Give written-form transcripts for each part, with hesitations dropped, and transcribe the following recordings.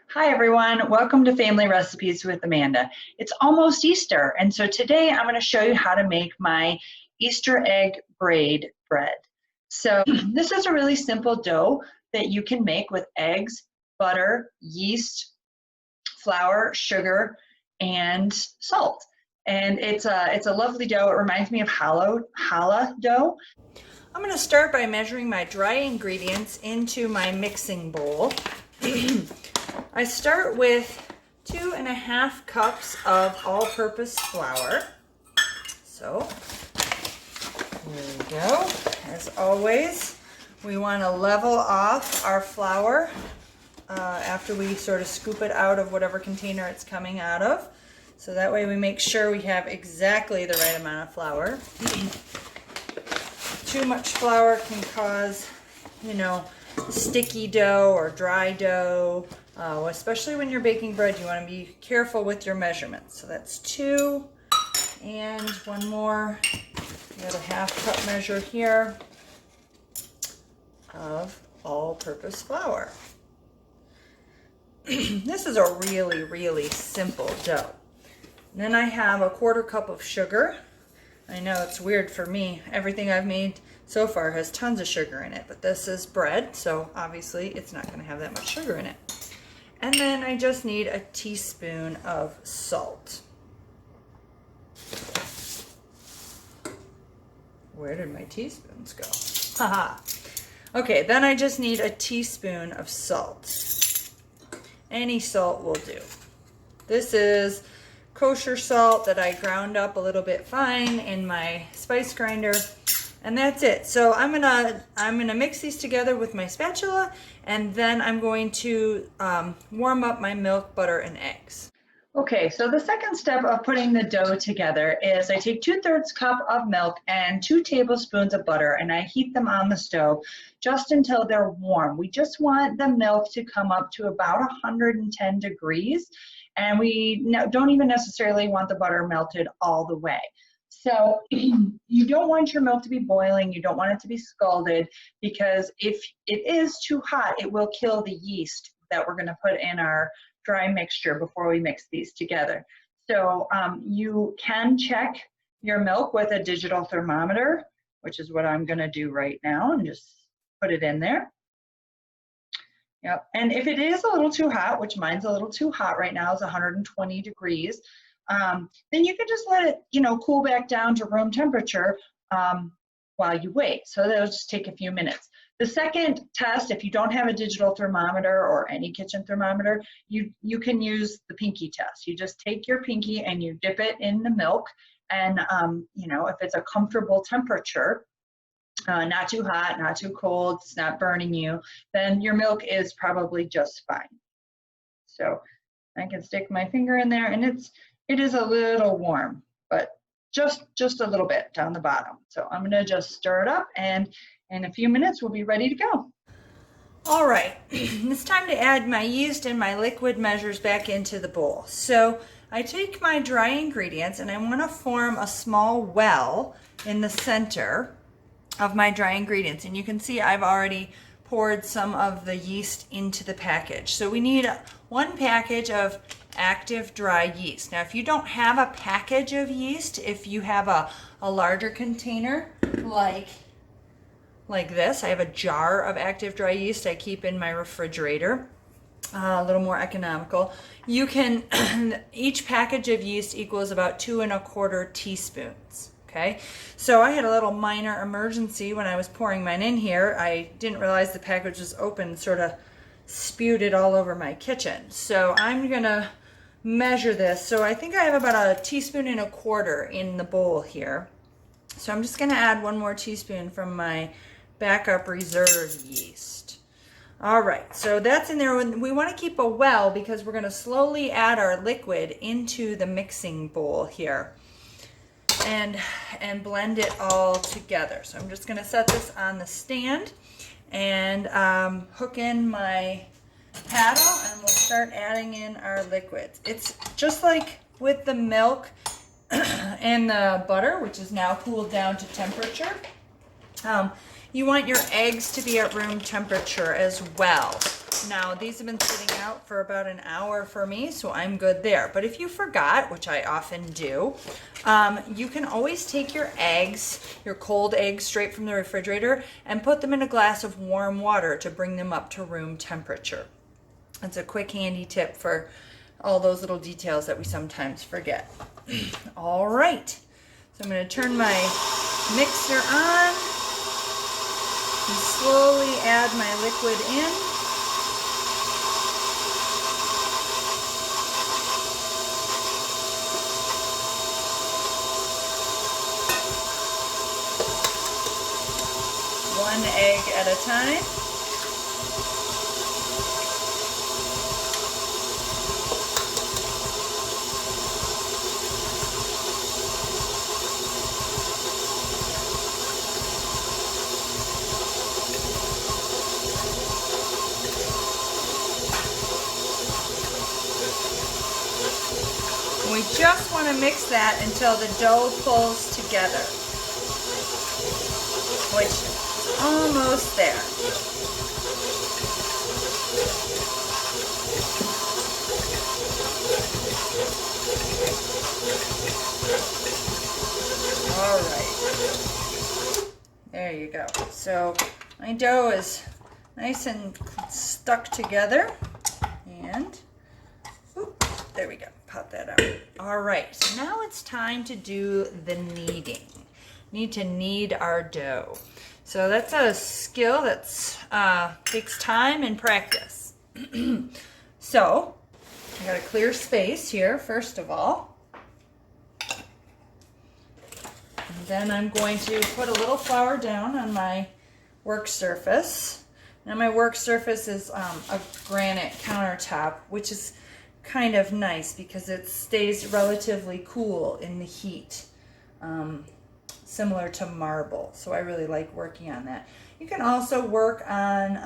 Hi everyone, welcome to Family Recipes with Amanda. It's almost Easter, and so today I'm going to show you how to make my Easter egg braid bread. So this is a really simple dough that you can make with eggs, butter, yeast, flour, sugar, and salt. And it's a lovely dough. It reminds me of challah dough. I'm going to start by measuring my dry ingredients into my mixing bowl. I start with 2.5 cups of all-purpose flour. So there we go. As always, we want to level off our flour after we sort of scoop it out of whatever container it's coming out of. So that way we make sure we have exactly the right amount of flour. Too much flour can cause, sticky dough or dry dough. Especially when you're baking bread, you want to be careful with your measurements. So that's 2, and one more. We have a 1/2 cup measure here of all-purpose flour. This is a really, really simple dough. And then I have a 1/4 cup of sugar. I know it's weird for me. Everything I've made so far has tons of sugar in it, but this is bread, so obviously it's not going to have that much sugar in it. And then I just need a teaspoon of salt. Where did my teaspoons go? Haha. Okay, then I just need a teaspoon of salt. Any salt will do. This is kosher salt that I ground up a little bit fine in my spice grinder. And that's it. So I'm gonna mix these together with my spatula, and then I'm going to warm up my milk, butter, and eggs. Okay, so the second step of putting the dough together is I take 2/3 cup of milk and 2 tablespoons of butter, and I heat them on the stove just until they're warm. We just want the milk to come up to about 110 degrees, and we don't even necessarily want the butter melted all the way. So you don't want your milk to be boiling, you don't want it to be scalded, because if it is too hot, it will kill the yeast that we're going to put in our dry mixture before we mix these together. So you can check your milk with a digital thermometer, which is what I'm going to do right now, and just put it in there. Yep. And if it is a little too hot, which mine's a little too hot right now, it's 120 degrees, then you can just let it, cool back down to room temperature while you wait. So that'll just take a few minutes. The second test, if you don't have a digital thermometer or any kitchen thermometer, you can use the pinky test. You just take your pinky and you dip it in the milk, and if it's a comfortable temperature, not too hot, not too cold, it's not burning you, then your milk is probably just fine. So I can stick my finger in there, and it is a little warm, but just a little bit down the bottom. So I'm gonna just stir it up, and in a few minutes we'll be ready to go. All right, it's time to add my yeast and my liquid measures back into the bowl. So I take my dry ingredients and I wanna form a small well in the center of my dry ingredients. And you can see I've already poured some of the yeast into the package. So we need 1 package of active dry yeast. Now, if you don't have a package of yeast, if you have a larger container like this, I have a jar of active dry yeast I keep in my refrigerator, a little more economical. You can, each package of yeast equals about 2¼ teaspoons. Okay, so I had a little minor emergency when I was pouring mine in here. I didn't realize the package was open, sort of spewed it all over my kitchen. So I'm gonna measure this. So I think I have about 1.25 teaspoons in the bowl here. So I'm just gonna add 1 more teaspoon from my backup reserve yeast. All right, so that's in there. We want to keep a well because we're gonna slowly add our liquid into the mixing bowl here and blend it all together. So I'm just gonna set this on the stand and hook in my paddle, and we'll start adding in our liquids. It's just like with the milk and the butter, which is now cooled down to temperature. You want your eggs to be at room temperature as well. Now, these have been sitting out for about an hour for me, so I'm good there. But if you forgot, which I often do, you can always take your eggs, your cold eggs straight from the refrigerator, and put them in a glass of warm water to bring them up to room temperature. That's a quick, handy tip for all those little details that we sometimes forget. All right, so I'm going to turn my mixer on and slowly add my liquid in. One egg at a time. We just want to mix that until the dough pulls together, which is almost there. All right, there you go. So my dough is nice and stuck together, and there we go. Pop that out. All right, so now it's time to do the kneading. Need to knead our dough. So that's a skill that's takes time and practice. So I got a clear space here, first of all. And then I'm going to put a little flour down on my work surface. Now my work surface is a granite countertop, which is kind of nice because it stays relatively cool in the heat, similar to marble. So I really like working on that. You can also work on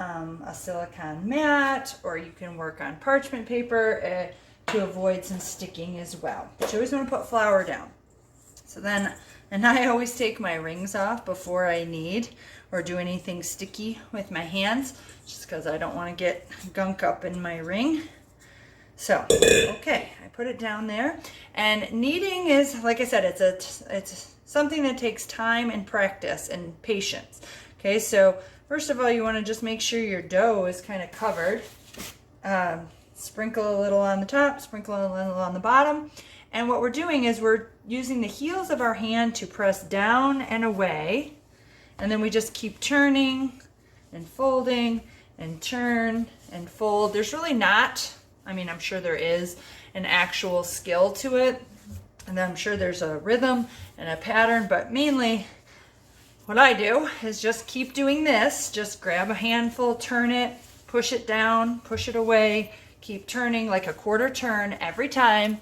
a silicone mat, or you can work on parchment paper to avoid some sticking as well. But you always want to put flour down. So then, and I always take my rings off before I knead or do anything sticky with my hands, just because I don't want to get gunk up in my ring. So, okay, I put it down there. And kneading is, like I said, it's something that takes time and practice and patience. Okay, so first of all, you want to just make sure your dough is kind of covered. Sprinkle a little on the top, sprinkle a little on the bottom. And what we're doing is we're using the heels of our hand to press down and away. And then we just keep turning and folding and turn and fold. There's really not, I mean, I'm sure there is an actual skill to it, and I'm sure there's a rhythm and a pattern, but mainly what I do is just keep doing this. Just grab a handful, turn it, push it down, push it away, keep turning like a quarter turn every time.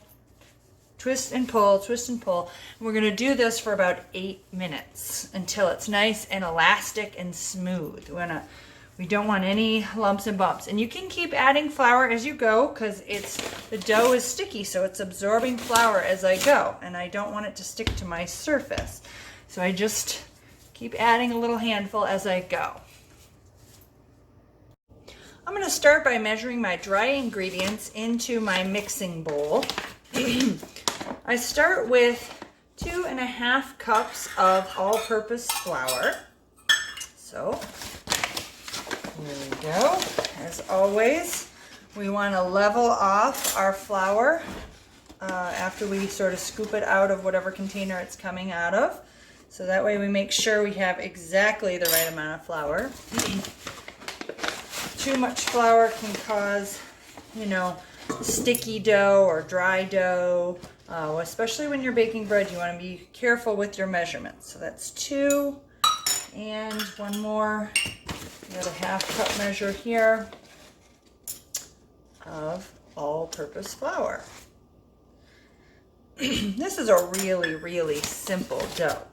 Twist and pull, twist and pull. And we're gonna do this for about 8 minutes until it's nice and elastic and smooth. We don't want any lumps and bumps. And you can keep adding flour as you go because the dough is sticky, so it's absorbing flour as I go. And I don't want it to stick to my surface. So I just keep adding a little handful as I go. I'm gonna start by measuring my dry ingredients into my mixing bowl. I start with 2.5 cups of all-purpose flour. So, here we go. As always, we want to level off our flour after we sort of scoop it out of whatever container it's coming out of. So that way we make sure we have exactly the right amount of flour. Too much flour can cause, sticky dough or dry dough. Especially when you're baking bread, you want to be careful with your measurements. So that's 2, and one more. Got a 1/2 cup measure here of all-purpose flour. This is a really, really simple dough.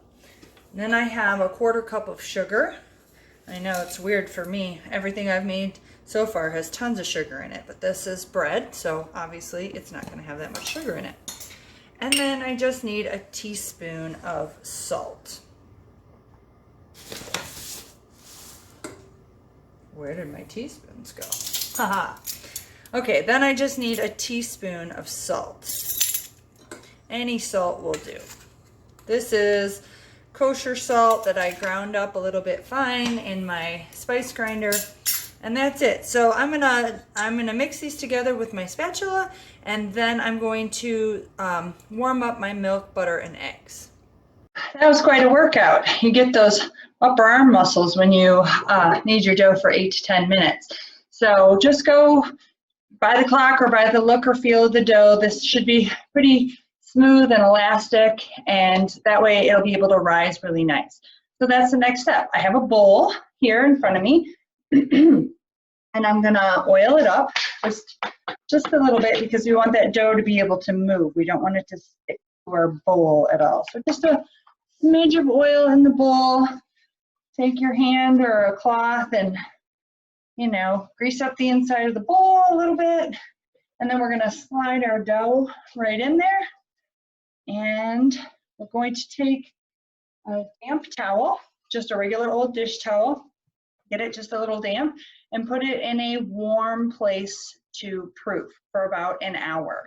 And then I have a 1/4 cup of sugar. I know it's weird for me. Everything I've made so far has tons of sugar in it, but this is bread, so obviously it's not going to have that much sugar in it. And then I just need a teaspoon of salt. Where did my teaspoons go? Haha. Okay, then I just need a teaspoon of salt. Any salt will do. This is kosher salt that I ground up a little bit fine in my spice grinder, and that's it. So I'm gonna mix these together with my spatula, and then I'm going to warm up my milk, butter, and eggs. That was quite a workout. You get those upper arm muscles when you knead your dough for 8 to 10 minutes. So just go by the clock or by the look or feel of the dough. This should be pretty smooth and elastic, and that way it'll be able to rise really nice. So that's the next step. I have a bowl here in front of me, and I'm gonna oil it up just a little bit because we want that dough to be able to move. We don't want it to stick to our bowl at all. So just a smidge of oil in the bowl. Take your hand or a cloth and, you know, grease up the inside of the bowl a little bit. And then we're gonna slide our dough right in there. And we're going to take a damp towel, just a regular old dish towel, get it just a little damp, and put it in a warm place to proof for about an hour.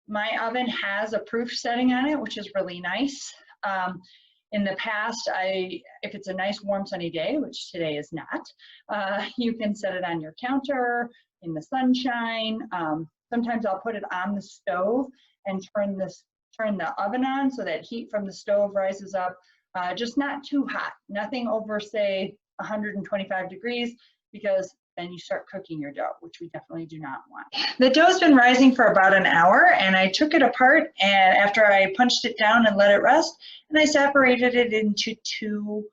My oven has a proof setting on it, which is really nice. In the past, if it's a nice warm sunny day, which today is not, you can set it on your counter in the sunshine. Sometimes I'll put it on the stove and turn the oven on so that heat from the stove rises up, just not too hot, nothing over say 125 degrees, because then you start cooking your dough, which we definitely do not want. The dough's been rising for about an hour, and I took it apart, and after I punched it down and let it rest, and I separated it into 2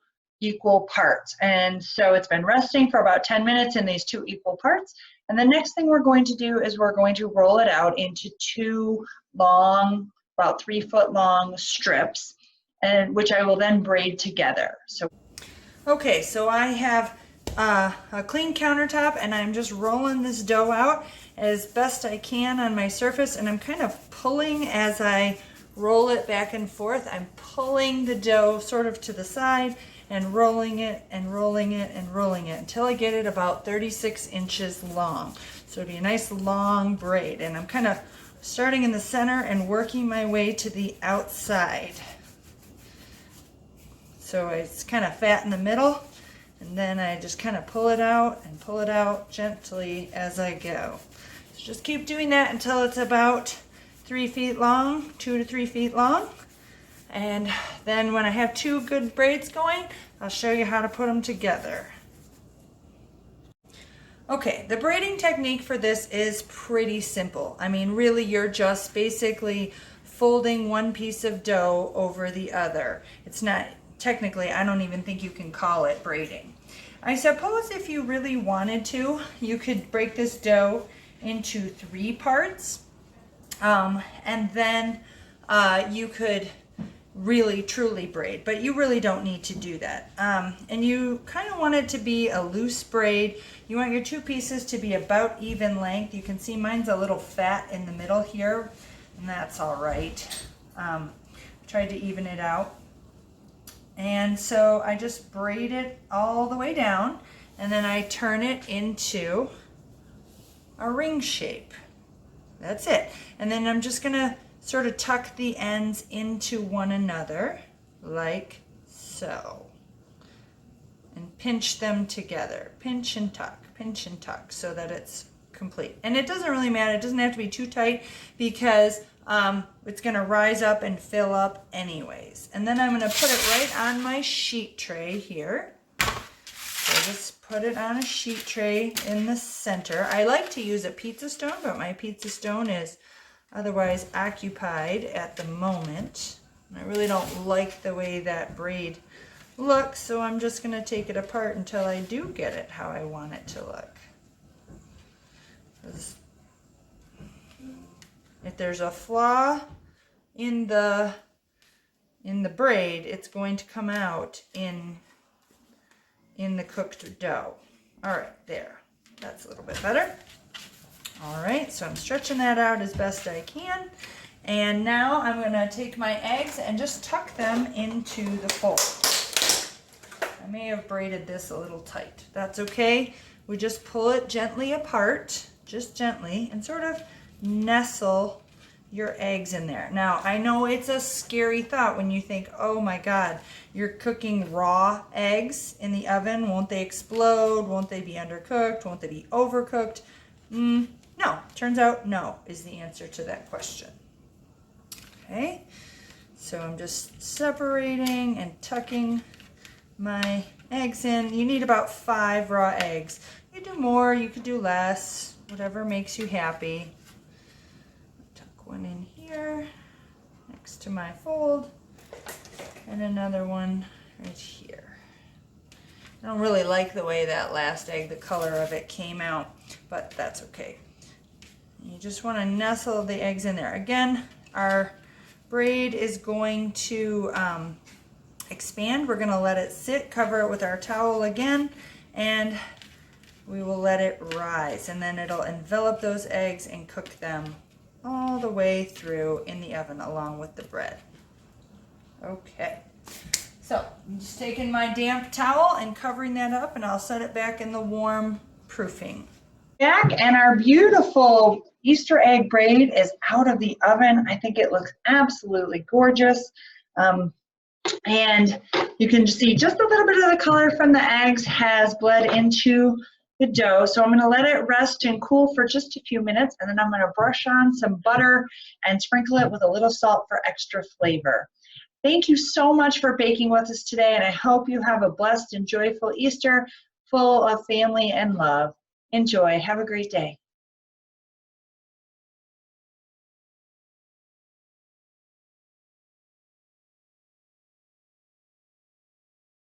equal parts. And so it's been resting for about 10 minutes in these 2 equal parts. And the next thing we're going to do is we're going to roll it out into 2 long, about 3-foot long strips, and which I will then braid together. Okay, so I have a clean countertop, and I'm just rolling this dough out as best I can on my surface, and I'm kind of pulling as I roll it back and forth. I'm pulling the dough sort of to the side and rolling it and rolling it and rolling it until I get it about 36 inches long. So it'll be a nice long braid, and I'm kind of starting in the center and working my way to the outside. So it's kind of fat in the middle, and then I just kind of pull it out and pull it out gently as I go. So just keep doing that until it's about 3 feet long, 2 to 3 feet long. And then when I have 2 good braids going, I'll show you how to put them together. Okay, the braiding technique for this is pretty simple. I mean, really, you're just basically folding one piece of dough over the other. It's not, technically, I don't even think you can call it braiding. I suppose if you really wanted to, you could break this dough into 3 parts, and then you could really truly braid, but you really don't need to do that. And you kind of want it to be a loose braid. You want your 2 pieces to be about even length. You can see mine's a little fat in the middle here, and that's all right. Tried to even it out. And so I just braid it all the way down, and then I turn it into a ring shape. That's it. And then I'm just gonna sort of tuck the ends into one another like so, and pinch them together. Pinch and tuck so that it's complete. And it doesn't really matter, it doesn't have to be too tight because it's gonna rise up and fill up anyways. And then I'm gonna put it right on my sheet tray here. So just put it on a sheet tray in the center. I like to use a pizza stone, but my pizza stone is otherwise occupied at the moment. I really don't like the way that braid looks, so I'm just going to take it apart until I do get it how I want it to look. If there's a flaw in the braid, it's going to come out in the cooked dough. All right, there. That's a little bit better. All right, so I'm stretching that out as best I can. And now I'm gonna take my eggs and just tuck them into the fold. I may have braided this a little tight. That's okay. we just pull it gently apart, just gently, and sort of nestle your eggs in there. Now, I know it's a scary thought when you think, oh my God, you're cooking raw eggs in the oven. Won't they explode? Won't they be undercooked? Won't they be overcooked? No, turns out no is the answer to that question. Okay, so I'm just separating and tucking my eggs in. You need about 5 raw eggs. You do more, you could do less, whatever makes you happy. Tuck one in here next to my fold, and another one right here. I don't really like the way that last egg, the color of it came out, but that's okay. You just want to nestle the eggs in there. Again, our braid is going to expand. We're going to let it sit, cover it with our towel again, and we will let it rise, and then it'll envelop those eggs and cook them all the way through in the oven along with the bread. Okay, so I'm just taking my damp towel and covering that up, and I'll set it back in the warm proofing. Back, and our beautiful Easter egg braid is out of the oven. I think it looks absolutely gorgeous. And you can see just a little bit of the color from the eggs has bled into the dough. So I'm going to let it rest and cool for just a few minutes, and then I'm going to brush on some butter and sprinkle it with a little salt for extra flavor. Thank you so much for baking with us today, and I hope you have a blessed and joyful Easter full of family and love. Enjoy. Have a great day.